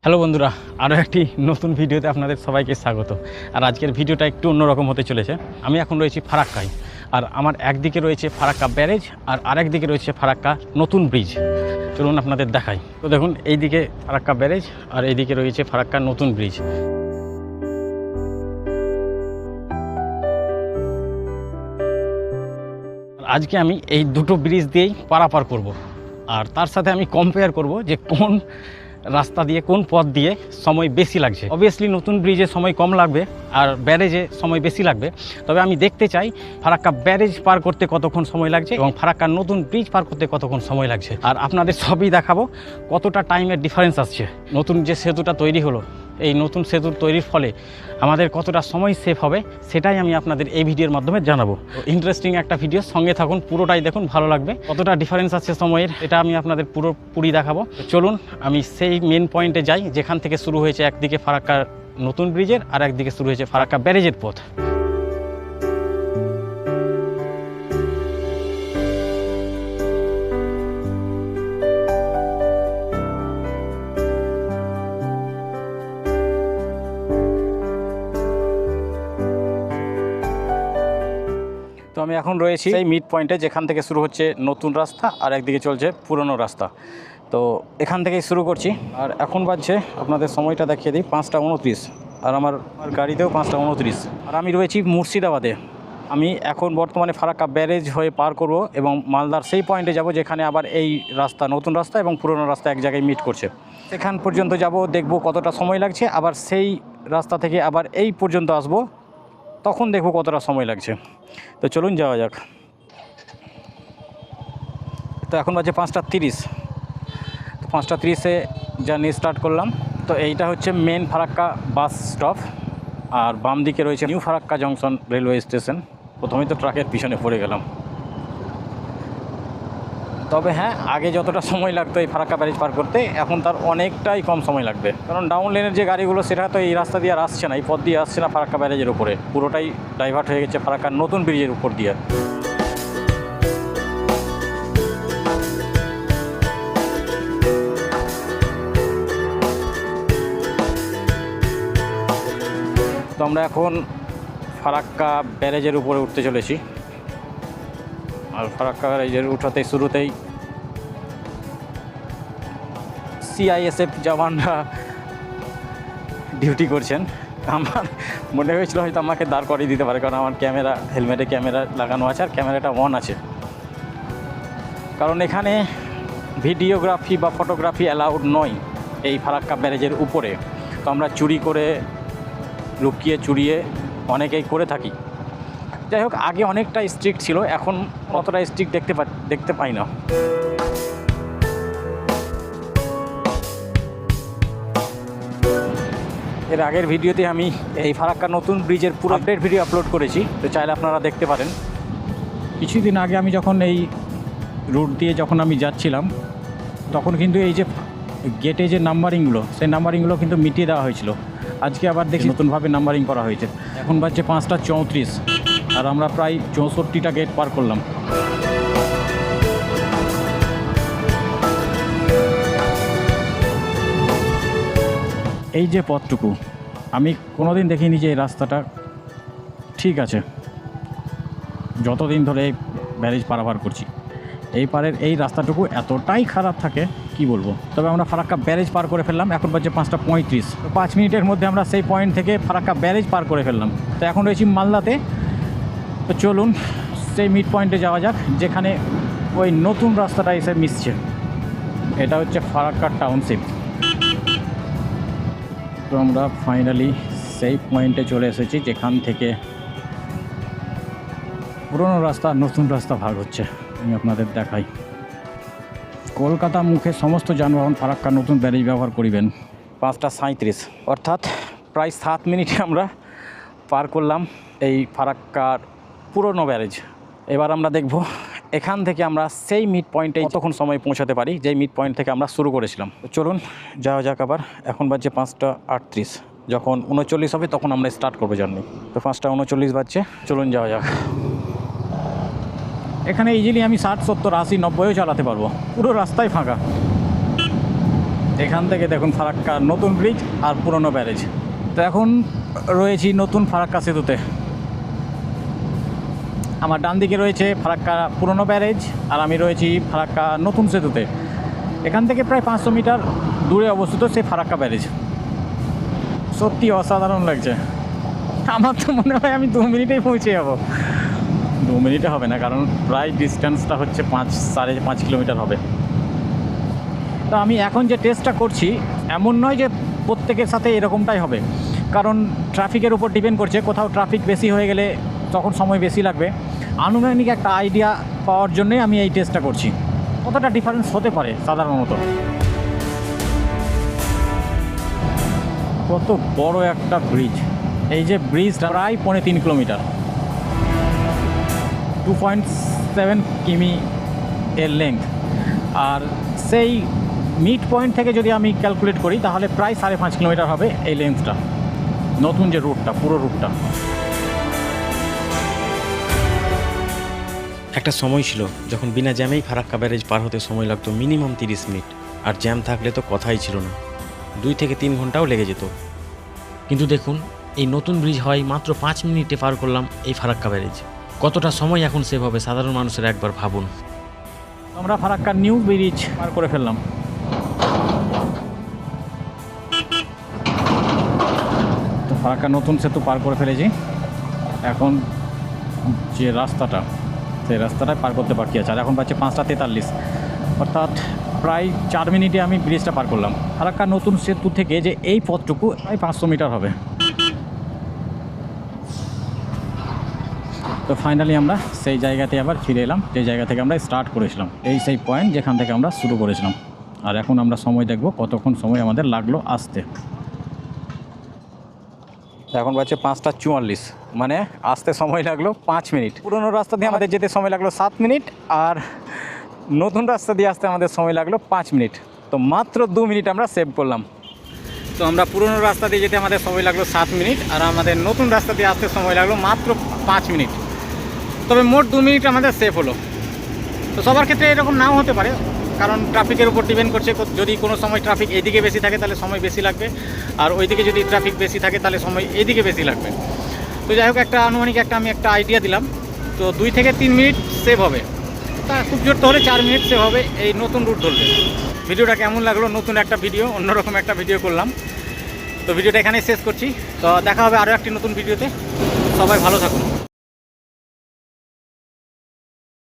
Hello বন্ধুরা, আরও একটি নতুন ভিডিওতে আপনাদের সবাইকে স্বাগত। আর আজকের ভিডিওটা একটু অন্যরকম হতে চলেছে। আমি এখন রয়েছি ফারাক্কায়, আর আমার একদিকে রয়েছে ফারাক্কা ব্যারেজ আর আরেক দিকে রয়েছে ফারাক্কা নতুন ব্রিজ। চলুন আপনাদের দেখাই। তো দেখুন, এইদিকে ফারাক্কা ব্যারেজ আর এইদিকে রয়েছে ফারাক্কা নতুন ব্রিজ। আজকে আমি এই দুটো ব্রিজ দিয়েই পারাপার করব, আর তার সাথে আমি কম্পেয়ার করব যে কোন রাস্তা দিয়ে কোন পথ দিয়ে সময় বেশি লাগছে। অবভিয়াসলি নতুন ব্রিজে সময় কম লাগবে আর ব্যারেজে সময় বেশি লাগবে, তবে আমি দেখতে চাই ফারাক্কা ব্যারেজ পার করতে কতক্ষণ সময় লাগছে এবং ফারাক্কার নতুন ব্রিজ পার করতে কতক্ষণ সময় লাগছে। আর আপনাদের সবই দেখাবো কতটা টাইমের ডিফারেন্স আসছে। নতুন যে সেতুটা তৈরি হলো, এই নতুন সেতুর তৈরির ফলে আমাদের কতটা সময় সেভ হবে সেটাই আমি আপনাদের এই ভিডিওর মাধ্যমে জানাবো। ইন্টারেস্টিং একটা ভিডিও, সঙ্গে থাকুন, পুরোটাই দেখুন, ভালো লাগবে। কতটা ডিফারেন্স আছে সময়ের এটা আমি আপনাদের পুরোপুরি দেখাবো। চলুন আমি সেই মেন পয়েন্টে যাই যেখান থেকে শুরু হয়েছে একদিকে ফারাক্কার নতুন ব্রিজের আর একদিকে শুরু হয়েছে ফারাক্কা ব্যারেজের পথ। তো আমি এখন রয়েছি এই মিড পয়েন্টে যেখান থেকে শুরু হচ্ছে নতুন রাস্তা আর একদিকে চলছে পুরনো রাস্তা। তো এখান থেকেই শুরু করছি। আর এখন বাজছে, আপনাদের সময়টা দেখিয়ে দিই, 5টা 29, আর আমার গাড়িতেও 5টা 29। আর আমি রয়েছি মুর্শিদাবাদে। আমি এখন বর্তমানে ফারাক্কা ব্যারেজ হয়ে পার করব এবং মালদার সেই পয়েন্টে যাব যেখানে আবার এই রাস্তা, নতুন রাস্তা এবং পুরনো রাস্তা এক জায়গায় মিট করছে। সেখান পর্যন্ত যাব, দেখব কতটা সময় লাগছে, আবার সেই রাস্তা থেকে আবার এই পর্যন্ত আসব, তখন দেখব কতটা সময় লাগছে। তো চলুন যাওয়া যাক। তো এখন বাজে 5টা 30। তো 5টা 30-এ জার্নি স্টার্ট করলাম। তো এইটা হচ্ছে মেন ফারাক্কা বাস স্টপ, আর বাম দিকে রয়েছে new Farakka junction railway station. প্রথমেই তো ট্রাকের পিছনে পড়ে গেলাম। তবে হ্যাঁ, আগে যতটা সময় লাগতো এই ফারাক্কা ব্যারেজ পার করতে, এখন তার অনেকটাই কম সময় লাগবে, কারণ ডাউন লেনের যে গাড়িগুলো সেটা তো এই রাস্তা দিয়ে আর আসছে না, এই পথ দিয়ে আসছে না ফারাক্কা ব্যারেজের উপরে, পুরোটাই ডাইভার্ট হয়ে গেছে ফারাক্কার নতুন ব্রিজের উপর দিয়ে। তো আমরা এখন ফারাক্কা ব্যারেজের উপরে উঠতে চলেছি। আর ফারাক্কা ব্যারেজের উঠাতে শুরুতেই সিআইএসএফ জওয়ানরা ডিউটি করছেন। আমার মনে হয়েছিল হয়তো আমাকে দাঁড় করিয়ে দিতে পারে, কারণ আমার ক্যামেরা, হেলমেটে ক্যামেরা লাগানো আছে আর ক্যামেরাটা অন আছে। কারণ এখানে ভিডিওগ্রাফি বা ফটোগ্রাফি অ্যালাউড নয় এই ফারাক্কা ব্যারেজের উপরে। তো আমরা চুরি করে, লুকিয়ে চুরিয়ে অনেকেই করে থাকি। যাই হোক, আগে অনেকটা স্ট্রিক্ট ছিল, এখন অতটা স্ট্রিক্ট দেখতে পাই না। এর আগের ভিডিওতে আমি এই ফারাক্কা নতুন ব্রিজের পুরো আপডেট ভিডিও আপলোড করেছি, তো চাইলে আপনারা দেখতে পারেন। কিছুদিন আগে আমি যখন এই রুট দিয়ে যখন আমি যাচ্ছিলাম, তখন কিন্তু এই যে গেটে যে নাম্বারিংগুলো, সেই নাম্বারিংগুলো কিন্তু মিটিয়ে দেওয়া হয়েছিল। আজকে আবার দেখি নতুনভাবে নাম্বারিং করা হয়েছে। এখন বাজছে 5টা 34, আর আমরা প্রায় 64টা গেট পার করলাম। এই যে পথটুকু, আমি কোনোদিন দেখিনি যে এই রাস্তাটা ঠিক আছে। যতদিন ধরে এই ব্যারেজ পারাপার করছি, এই পারের এই রাস্তাটুকু এতটাই খারাপ থাকে কি বলবো। তবে আমরা ফারাক্কা ব্যারেজ পার করে ফেললাম। এখন বাজছে 5টা 35। তো 5 মিনিটের মধ্যে আমরা সেই পয়েন্ট থেকে ফারাক্কা ব্যারেজ পার করে ফেললাম। তো এখন রয়েছি মালদাতে। তো চলুন সেই মিড পয়েন্টে যাওয়া যাক, যেখানে ওই নতুন রাস্তাটা এসে মিশছে। এটা হচ্ছে ফারাক্কা টাউনশিপ। তো আমরা ফাইনালি সেই পয়েন্টে চলে এসেছি যেখান থেকে পুরনো রাস্তা নতুন রাস্তা ভাগ হচ্ছে। আমি আপনাদের দেখাই। কলকাতা মুখে সমস্ত যানবাহন ফারাক্কা নতুন ব্যারেজ ব্যবহার করিবেন। 5টা 37, অর্থাৎ প্রায় 7 মিনিটে আমরা পার করলাম এই ফারাক্কার পুরনো ব্যারেজ। এবার আমরা দেখব এখান থেকে আমরা সেই মিড পয়েন্টে কতক্ষণ সময় পৌঁছাতে পারি, যেই মিড পয়েন্ট থেকে আমরা শুরু করেছিলাম। তো চলুন যাওয়া যাক আবার। এখন বাজছে 5টা 38। যখন 39 হবে তখন আমরা স্টার্ট করবো জার্নি। তো 5টা 39 বাজছে, চলুন যাওয়া যাক। এখানে ইজিলি আমি 60, 70, 80, 90ও চালাতে পারবো, পুরো রাস্তায় ফাঁকা। এখান থেকে দেখুন ফারাক্কা নতুন ব্রিজ আর পুরনো ব্যারেজ। তো এখন রয়েছি নতুন ফারাক্কা সেতুতে। আমার ডান দিকে রয়েছে ফারাক্কা পুরনো ব্যারেজ আর আমি রয়েছি ফারাক্কা নতুন সেতুতে। এখান থেকে প্রায় 500 মিটার দূরে অবস্থিত সেই ফারাক্কা ব্যারেজ। সত্যি অসাধারণ লাগছে। আমার তো মনে হয় আমি 2 মিনিটেই পৌঁছে যাবো। 2 মিনিটে হবে না, কারণ প্রায় ডিস্টেন্সটা হচ্ছে 5-5.5 কিলোমিটার হবে। তো আমি এখন যে টেস্টটা করছি এমন নয় যে প্রত্যেকের সাথে এরকমটাই হবে, কারণ ট্রাফিকের উপর ডিপেন্ড করছে। কোথাও ট্রাফিক বেশি হয়ে গেলে তখন সময় বেশি লাগবে। আনুমানিক একটা আইডিয়া পাওয়ার জন্যই আমি এই টেস্টটা করছি, কতটা ডিফারেন্স হতে পারে সাধারণত। কত বড় একটা ব্রিজ! এই যে ব্রিজটা প্রায় 3.5 কিলোমিটার, 2.7 কিমি এর লেন্থ। আর সেই মিড পয়েন্ট থেকে যদি আমি ক্যালকুলেট করি তাহলে প্রায় 5.5 কিলোমিটার হবে এই লেন্থটা, নতুন যে রুটটা, পুরো রুটটা। একটা সময় ছিল যখন বিনা জ্যামেই ফারাক্কা ব্যারেজ পার হতে সময় লাগতো মিনিমাম 30 মিনিট, আর জ্যাম থাকলে তো কথাই ছিল না, 2 থেকে 3 ঘন্টাও লেগে যেত। কিন্তু দেখুন, এই নতুন ব্রিজ হয় মাত্র 5 মিনিটে পার করলাম এই ফারাক্কা ব্যারেজ। কতটা সময় এখন সেভ হবে সাধারণ মানুষের একবার ভাবুন। আমরা ফারাক্কা নিউ ব্রিজ পার করে ফেললাম। তো ফারাক্কা নতুন সেতু পার করে ফেলেছি। এখন যে রাস্তাটা, সেই রাস্তাটায় পার করতে বাকি আছে। আর এখন পাচ্ছে 5:43, অর্থাৎ প্রায় 4 মিনিটে আমি ব্রিজটা পার করলাম। ফারাক্কা নতুন সেতু থেকে যে এই পথটুকু প্রায় 500 মিটার হবে। তো ফাইনালি আমরা সেই জায়গাতে আবার ফিরে এলাম, যে জায়গা থেকে আমরা স্টার্ট করেছিলাম। এই সেই পয়েন্ট যেখান থেকে আমরা শুরু করেছিলাম। আর এখন আমরা সময় দেখব কতক্ষণ সময় আমাদের লাগলো আসতে। এখন বাজছে 5:44, মানে আসতে সময় লাগলো 5 মিনিট। পুরনো রাস্তা দিয়ে আমাদের যেতে সময় লাগলো 7 মিনিট, আর নতুন রাস্তা দিয়ে আসতে আমাদের সময় লাগলো 5 মিনিট। তো মাত্র 2 মিনিট আমরা সেভ করলাম। তো আমরা পুরনো রাস্তা দিয়ে যেতে আমাদের সময় লাগলো 7 মিনিট, আর আমাদের নতুন রাস্তা দিয়ে আসতে সময় লাগলো মাত্র 5 মিনিট। তবে মোট 2 মিনিট আমাদের সেভ হলো। তো সবার ক্ষেত্রে এরকম নাও হতে পারে, কারণ ট্রাফিকের উপর ডিপেন্ড করছে। যদি কোনো সময় ট্রাফিক এইদিকে বেশি থাকে তাহলে সময় বেশি লাগবে, আর ওইদিকে যদি ট্রাফিক বেশি থাকে তাহলে সময় এইদিকে বেশি লাগবে। তো যাই হোক, আনুমানিক আমি একটা আইডিয়া দিলাম। তো 2 থেকে 3 মিনিট সেভ হবে, তা খুব জোর হলে 4 মিনিট সেভ হবে এই নতুন রুট ধরলে। ভিডিওটা কেমন লাগলো? নতুন একটা ভিডিও, অন্যরকম একটা ভিডিও করলাম। তো ভিডিওটা এখানেই শেষ করছি। তো দেখা হবে আরও একটি নতুন ভিডিওতে। সবাই ভালো থাকুন।